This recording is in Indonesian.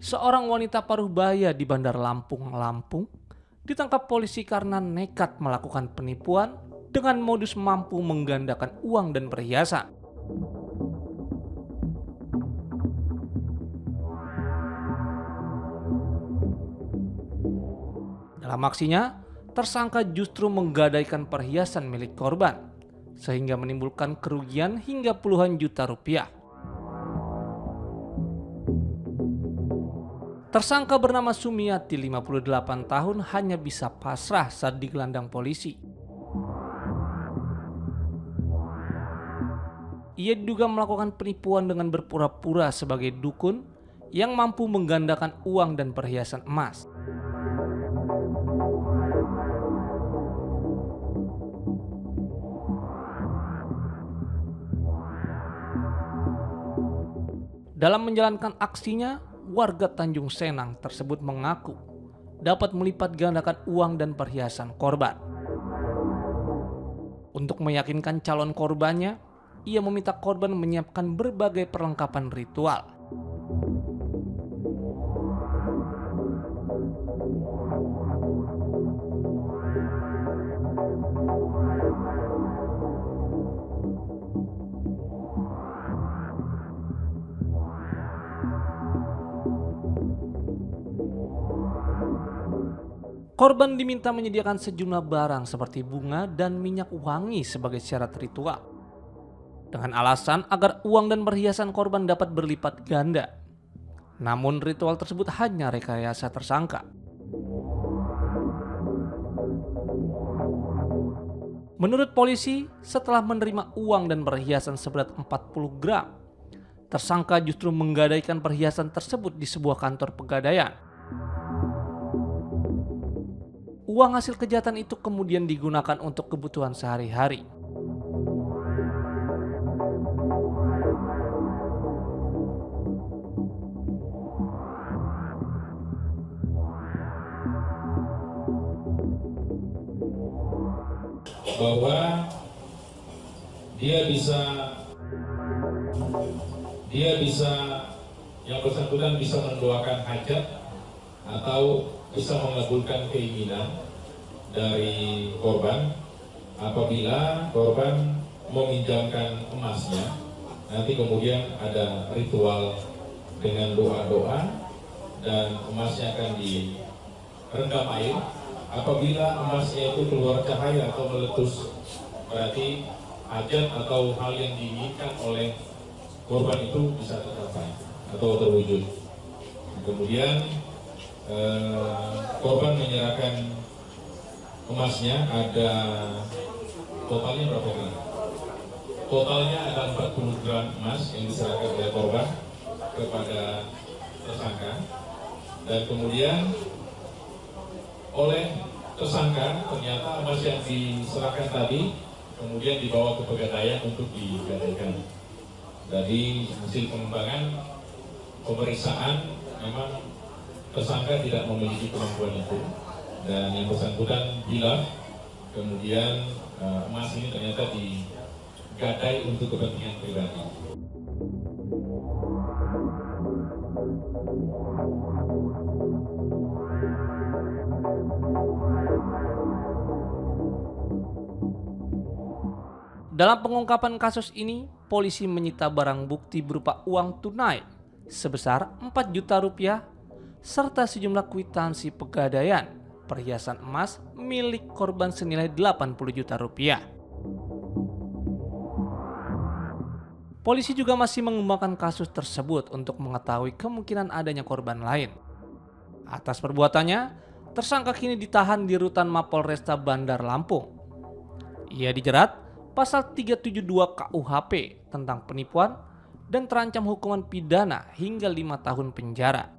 Seorang wanita paruh baya di Bandar Lampung, Lampung, ditangkap polisi karena nekat melakukan penipuan dengan modus mampu menggandakan uang dan perhiasan. Dalam aksinya, tersangka justru menggadaikan perhiasan milik korban, sehingga menimbulkan kerugian hingga puluhan juta rupiah. Tersangka bernama Sumiati, 58 tahun, hanya bisa pasrah saat digelandang polisi. Ia diduga melakukan penipuan dengan berpura-pura sebagai dukun yang mampu menggandakan uang dan perhiasan emas. Dalam menjalankan aksinya, warga Tanjung Senang tersebut mengaku dapat melipat gandakan uang dan perhiasan korban. Untuk meyakinkan calon korbannya, ia meminta korban menyiapkan berbagai perlengkapan ritual. Korban diminta menyediakan sejumlah barang seperti bunga dan minyak wangi sebagai syarat ritual, dengan alasan agar uang dan perhiasan korban dapat berlipat ganda. Namun ritual tersebut hanya rekayasa tersangka. Menurut polisi, setelah menerima uang dan perhiasan seberat 40 gram, tersangka justru menggadaikan perhiasan tersebut di sebuah kantor pegadaian. Uang hasil kejahatan itu kemudian digunakan untuk kebutuhan sehari-hari. Bahwa dia bisa yang bersangkutan bisa mendoakan hajat atau bisa mengabulkan keinginan dari korban apabila korban meminjamkan emasnya. Nanti kemudian ada ritual dengan doa-doa dan emasnya akan direndam air. Apabila emasnya itu keluar cahaya atau meletus, berarti hajat atau hal yang diinginkan oleh korban itu bisa tercapai atau terwujud. Kemudian korban menyerahkan emasnya, ada totalnya berapa gram? Totalnya ada 40 gram emas yang diserahkan oleh korban kepada tersangka, dan kemudian oleh tersangka ternyata emas yang diserahkan tadi kemudian dibawa ke pegadaian untuk digadaikan. Dari hasil pengembangan pemeriksaan memang tersangka tidak memiliki kemampuan itu, dan yang bersangkutan hilaf. Kemudian emas ini ternyata digadai untuk kepentingan pribadi. Dalam pengungkapan kasus ini, polisi menyita barang bukti berupa uang tunai sebesar 4 juta rupiah serta sejumlah kwitansi pegadaian perhiasan emas milik korban senilai 80 juta rupiah. Polisi juga masih mengembangkan kasus tersebut untuk mengetahui kemungkinan adanya korban lain. Atas perbuatannya, tersangka kini ditahan di rutan Mapolresta Bandar Lampung. Ia dijerat pasal 372 KUHP tentang penipuan dan terancam hukuman pidana hingga 5 tahun penjara.